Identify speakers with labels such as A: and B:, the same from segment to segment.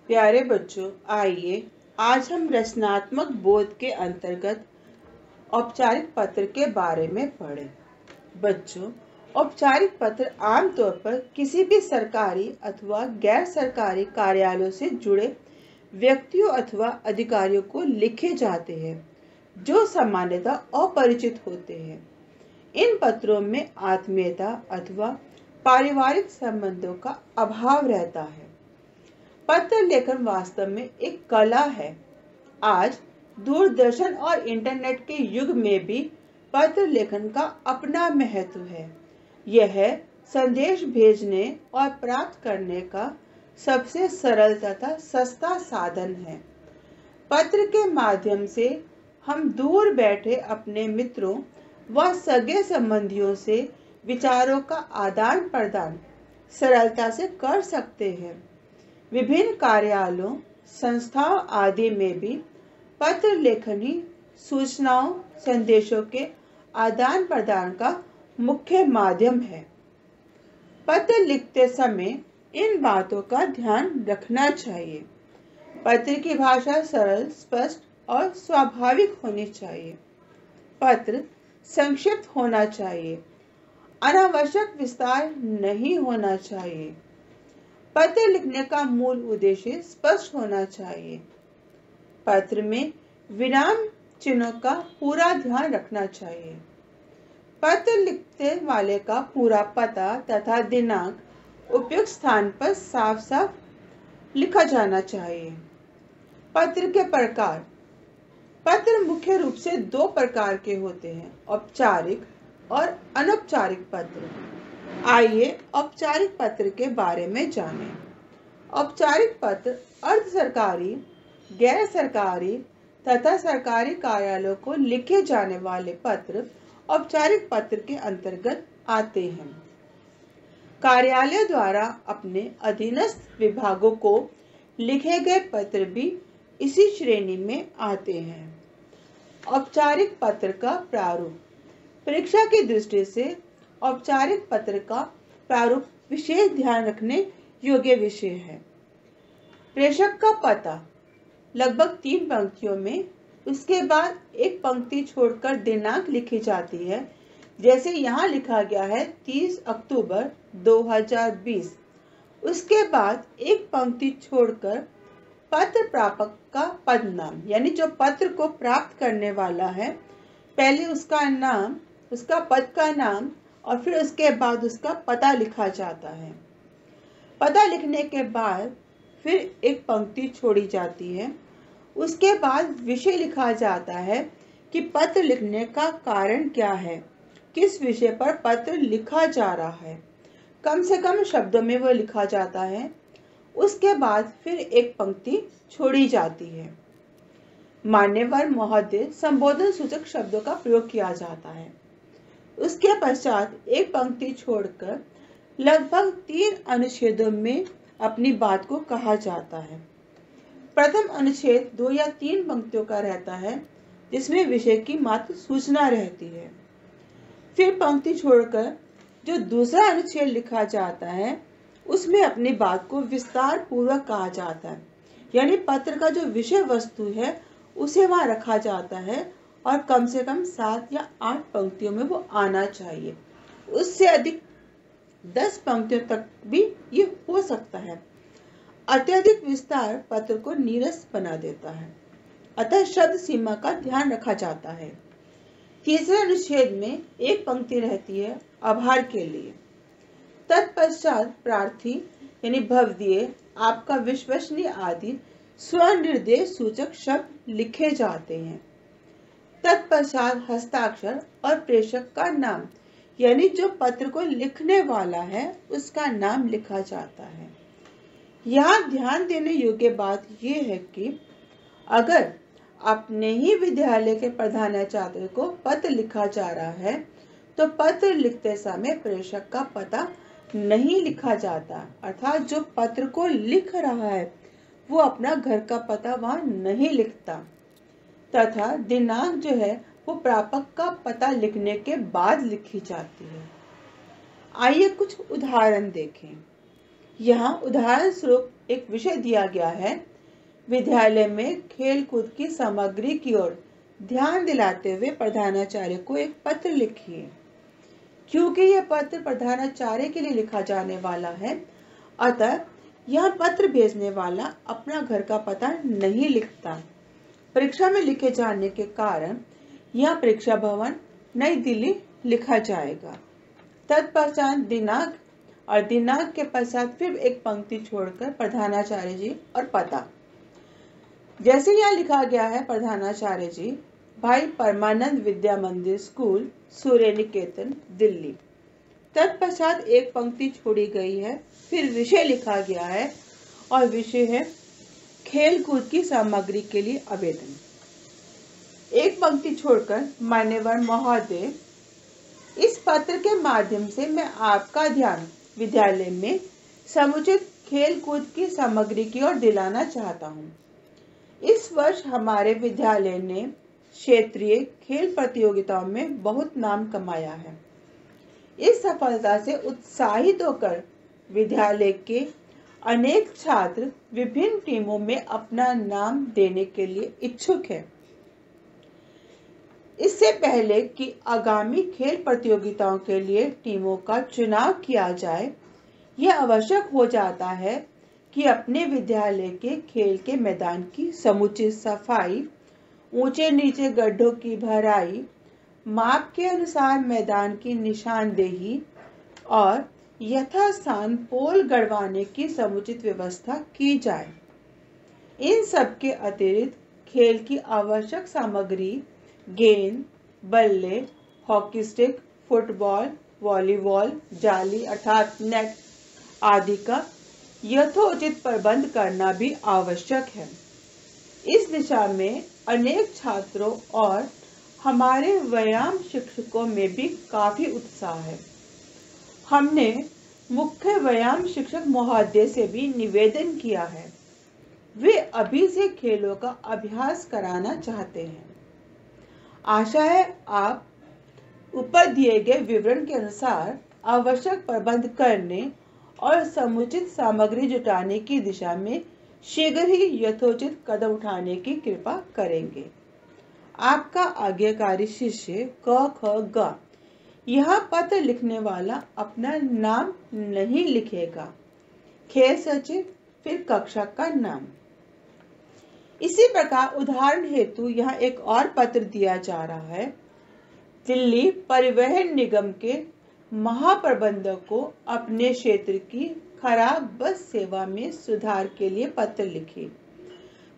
A: प्यारे बच्चों, आइए आज हम रचनात्मक बोध के अंतर्गत औपचारिक पत्र के बारे में पढ़ें। बच्चों, औपचारिक पत्र आमतौर पर किसी भी सरकारी अथवा गैर सरकारी कार्यालयों से जुड़े व्यक्तियों अथवा अधिकारियों को लिखे जाते हैं, जो सामान्यतः अपरिचित होते हैं। इन पत्रों में आत्मीयता अथवा पारिवारिक संबंधों का अभाव रहता है। पत्र लेखन वास्तव में एक कला है। आज दूरदर्शन और इंटरनेट के युग में भी पत्र लेखन का अपना महत्व है। यह संदेश भेजने और प्राप्त करने का सबसे सरल तथा सस्ता साधन है। पत्र के माध्यम से हम दूर बैठे अपने मित्रों व सगे संबंधियों से विचारों का आदान प्रदान सरलता से कर सकते हैं। विभिन्न कार्यालयों, संस्थाओं आदि में भी पत्र लेखन ही सूचनाओं, संदेशों के आदान प्रदान का मुख्य माध्यम है। पत्र लिखते समय इन बातों का ध्यान रखना चाहिए। पत्र की भाषा सरल, स्पष्ट और स्वाभाविक होनी चाहिए। पत्र संक्षिप्त होना चाहिए। अनावश्यक विस्तार नहीं होना चाहिए। पत्र लिखने का मूल उद्देश्य स्पष्ट होना चाहिए। पत्र में विराम चिन्हों का पूरा ध्यान रखना चाहिए। पत्र लिखने वाले का पूरा पता तथा दिनांक उपयुक्त स्थान पर साफ साफ लिखा जाना चाहिए। पत्र के प्रकार। पत्र मुख्य रूप से दो प्रकार के होते हैं, औपचारिक और अनौपचारिक पत्र। आइए औपचारिक पत्र के बारे में जानें। औपचारिक पत्र अर्ध सरकारी, गैर सरकारी तथा सरकारी कार्यालयों को लिखे जाने वाले पत्र औपचारिक पत्र के अंतर्गत आते हैं। कार्यालय द्वारा अपने अधीनस्थ विभागों को लिखे गए पत्र भी इसी श्रेणी में आते हैं। औपचारिक पत्र का प्रारूप। परीक्षा की दृष्टि से औपचारिक पत्र का प्रारूप विशेष ध्यान रखने योग्य विषय है। प्रेषक का पता लगभग 3 पंक्तियों में, उसके बाद एक पंक्ति छोड़कर दिनांक लिखी जाती है। जैसे यहाँ लिखा गया है 30 अक्टूबर 2020। उसके बाद एक पंक्ति छोड़कर पत्र प्रापक का पद नाम, यानी जो पत्र को प्राप्त करने वाला है, पहले उसका नाम, उसका पद का नाम और फिर उसके बाद उसका पता लिखा जाता है। पता लिखने के बाद फिर एक पंक्ति छोड़ी जाती है। उसके बाद विषय लिखा जाता है कि पत्र लिखने का कारण क्या है, किस विषय पर पत्र लिखा जा रहा है। कम से कम शब्दों में वो लिखा जाता है। उसके बाद फिर एक पंक्ति छोड़ी जाती है। मान्यवर महोदय संबोधन सूचक शब्दों का प्रयोग किया जाता है। उसके पश्चात एक पंक्ति छोड़कर लगभग 3 अनुच्छेदों में अपनी बात को कहा जाता है। प्रथम अनुच्छेद 2 या 3 पंक्तियों का रहता है, जिसमें विषय की मात्र सूचना रहती है। फिर पंक्ति छोड़कर जो दूसरा अनुच्छेद लिखा जाता है, उसमें अपनी बात को विस्तार पूर्वक कहा जाता है, यानी पत्र का जो विषय वस्तु है उसे वहां रखा जाता है और कम से कम 7 या 8 पंक्तियों में वो आना चाहिए। उससे अधिक 10 पंक्तियों तक भी ये हो सकता है। अत्यधिक विस्तार पत्र को नीरस बना देता है, अतः शब्द सीमा का ध्यान रखा जाता है। तीसरे अनुच्छेद में एक पंक्ति रहती है आभार के लिए। तत्पश्चात प्रार्थी यानी भवदीय, आपका विश्वसनीय आदि स्वनिर्देश सूचक शब्द लिखे जाते हैं। तत्पश्चात हस्ताक्षर और प्रेषक का नाम, यानी जो पत्र को लिखने वाला है उसका नाम लिखा जाता है। यहाँ ध्यान देने योग्य बात यह है कि अगर अपने ही विद्यालय के प्रधानाचार्य को पत्र लिखा जा रहा है, तो पत्र लिखते समय प्रेषक का पता नहीं लिखा जाता, अर्थात जो पत्र को लिख रहा है वो अपना घर का पता वहां नहीं लिखता, तथा दिनांक जो है वो प्रापक का पता लिखने के बाद लिखी जाती है। आइए कुछ उदाहरण देखें। यहाँ उदाहरण स्वरूप एक विषय दिया गया है, विद्यालय में खेल कूद की सामग्री की ओर ध्यान दिलाते हुए प्रधानाचार्य को एक पत्र लिखिए। क्योंकि यह पत्र प्रधानाचार्य के लिए लिखा जाने वाला है, अतः यह पत्र भेजने वाला अपना घर का पता नहीं लिखता। परीक्षा में लिखे जाने के कारण यह परीक्षा भवन नई दिल्ली लिखा जाएगा। तत्पश्चात दिनांक और दिनांक के पश्चात फिर एक पंक्ति छोड़कर प्रधानाचार्य जी और पता। जैसे यहाँ लिखा गया है, प्रधानाचार्य जी, भाई परमानंद विद्या मंदिर स्कूल, सूर्य निकेतन, दिल्ली। तत्पश्चात एक पंक्ति छोड़ी गई है, फिर विषय लिखा गया है और विषय है खेल कूद की सामग्री के लिए आवेदन। एक पंक्ति छोड़कर मान्यवर महोदय, इस पत्र के माध्यम से मैं आपका ध्यान विद्यालय में समुचित खेल कूद की सामग्री की ओर दिलाना चाहता हूँ। इस वर्ष हमारे विद्यालय ने क्षेत्रीय खेल प्रतियोगिताओं में बहुत नाम कमाया है। इस सफलता से उत्साहित होकर विद्यालय के अनेक छात्र विभिन्न टीमों में अपना नाम देने के लिए इच्छुक हैं। इससे पहले कि आगामी खेल प्रतियोगिताओं के लिए टीमों का चुनाव किया जाए, यह आवश्यक हो जाता है कि अपने विद्यालय के खेल के मैदान की समुचित सफाई, ऊंचे नीचे गड्ढों की भराई, माप के अनुसार मैदान की निशानदेही और यथास्थान पोल गड़वाने की समुचित व्यवस्था की जाए। इन सब के अतिरिक्त खेल की आवश्यक सामग्री, गेंद, बल्ले, हॉकी स्टिक, फुटबॉल, वॉलीबॉल, जाली अर्थात नेट आदि का यथोचित प्रबंध करना भी आवश्यक है। इस दिशा में अनेक छात्रों और हमारे व्यायाम शिक्षकों में भी काफी उत्साह है। हमने मुख्य व्यायाम शिक्षक महोदय से भी निवेदन किया है, वे अभी से खेलों का अभ्यास कराना चाहते हैं। आशा है आप ऊपर दिए गए विवरण के अनुसार आवश्यक प्रबंध करने और समुचित सामग्री जुटाने की दिशा में शीघ्र ही यथोचित कदम उठाने की कृपा करेंगे। आपका आज्ञाकारी शिष्य क ख ग। यह पत्र लिखने वाला अपना नाम नहीं लिखेगा, खेल सचिव, फिर कक्षा का नाम। इसी प्रकार उदाहरण हेतु यहाँ एक और पत्र दिया जा रहा है। दिल्ली परिवहन निगम के महाप्रबंधक को अपने क्षेत्र की खराब बस सेवा में सुधार के लिए पत्र लिखिए।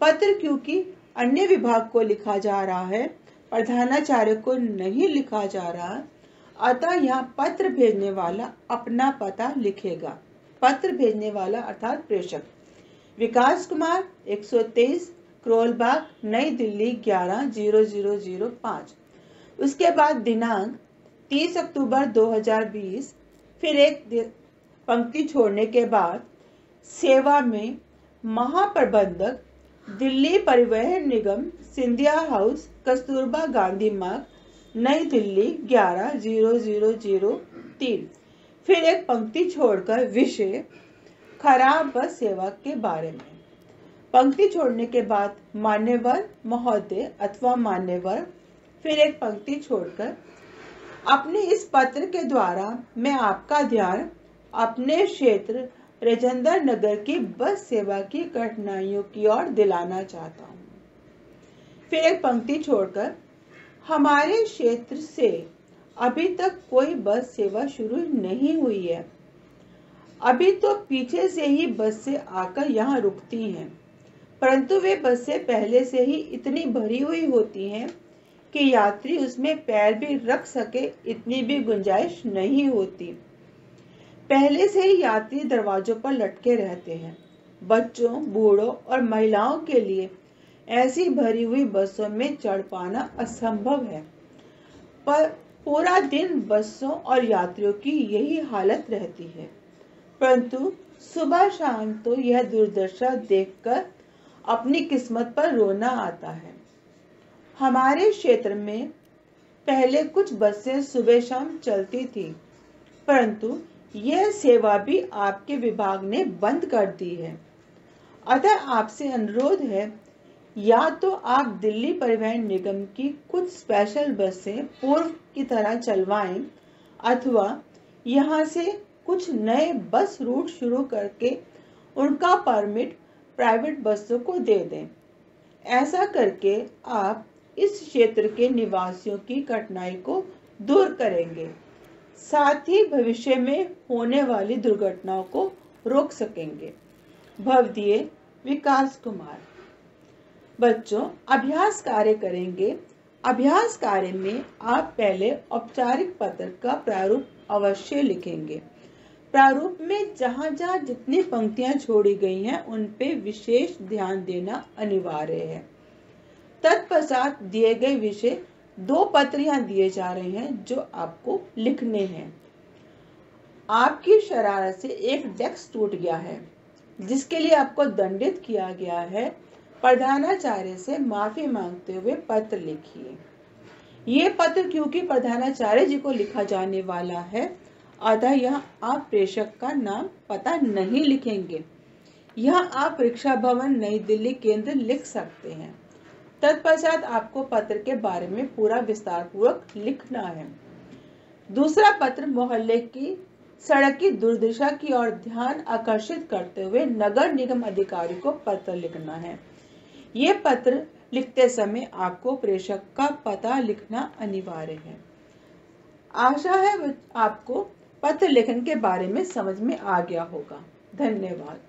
A: पत्र क्योंकि अन्य विभाग को लिखा जा रहा है, प्रधानाचार्य को नहीं लिखा जा रहा, अतः यहाँ पत्र भेजने वाला अपना पता लिखेगा। पत्र भेजने वाला अर्थात प्रेषक विकास कुमार, 123 क्रोलबाग, नई दिल्ली 11/0005। उसके बाद दिनांक 30 अक्टूबर 2020, फिर एक पंक्ति छोड़ने के बाद सेवा में महाप्रबंधक, दिल्ली परिवहन निगम, सिंधिया हाउस, कस्तूरबा गांधी मार्ग, नई दिल्ली 11/0003। फिर एक पंक्ति छोड़कर विषय खराब बस सेवा के बारे में। पंक्ति छोड़ने के बाद मान्यवर महोदय अथवा मान्यवर, फिर एक पंक्ति छोड़कर अपने इस पत्र के द्वारा मैं आपका ध्यान अपने क्षेत्र राजेंद्र नगर की बस सेवा की कठिनाइयों की ओर दिलाना चाहता हूँ। फिर एक पंक्ति छोड़कर हमारे क्षेत्र से अभी तक कोई बस सेवा शुरू नहीं हुई है। अभी तो पीछे से ही बसें आकर यहाँ रुकती हैं, परंतु वे बसें पहले से ही इतनी भरी हुई होती हैं कि यात्री उसमें पैर भी रख सके इतनी भी गुंजाइश नहीं होती। पहले से ही यात्री दरवाजों पर लटके रहते हैं। बच्चों, बूढ़ों और महिलाओं के लिए ऐसी भरी हुई बसों में चढ़ पाना असंभव है, पर पूरा दिन बसों और यात्रियों की यही हालत रहती है। परंतु सुबह शाम तो यह दुर्दशा देखकर अपनी किस्मत पर रोना आता है। हमारे क्षेत्र में पहले कुछ बसें सुबह शाम चलती थी, परंतु यह सेवा भी आपके विभाग ने बंद कर दी है। अतः आपसे अनुरोध है, या तो आप दिल्ली परिवहन निगम की कुछ स्पेशल बसें पूर्व की तरह चलवाएं, अथवा यहाँ से कुछ नए बस रूट शुरू करके उनका परमिट प्राइवेट बसों को दे दें। ऐसा करके आप इस क्षेत्र के निवासियों की कठिनाई को दूर करेंगे, साथ ही भविष्य में होने वाली दुर्घटनाओं को रोक सकेंगे। भवदीय विकास कुमार। बच्चों, अभ्यास कार्य करेंगे। अभ्यास कार्य में आप पहले औपचारिक पत्र का प्रारूप अवश्य लिखेंगे। प्रारूप में जहां जहां जितनी पंक्तियां छोड़ी गई हैं उन पे विशेष ध्यान देना अनिवार्य है। तत्पश्चात दिए गए विषय 2 पत्र यहाँ दिए जा रहे हैं जो आपको लिखने हैं। आपकी शरारत से एक डेस्क टूट गया है, जिसके लिए आपको दंडित किया गया है। प्रधानाचार्य से माफी मांगते हुए पत्र लिखिए। ये पत्र क्योंकि प्रधानाचार्य जी को लिखा जाने वाला है, अतः यहाँ आप प्रेषक का नाम पता नहीं लिखेंगे। यहाँ आप परीक्षा भवन नई दिल्ली केंद्र लिख सकते हैं। तत्पश्चात आपको पत्र के बारे में पूरा विस्तार पूर्वक लिखना है। दूसरा पत्र मोहल्ले की सड़क की दुर्दशा की ओर ध्यान आकर्षित करते हुए नगर निगम अधिकारी को पत्र लिखना है। ये पत्र लिखते समय आपको प्रेषक का पता लिखना अनिवार्य है। आशा है आपको पत्र लेखन के बारे में समझ में आ गया होगा। धन्यवाद।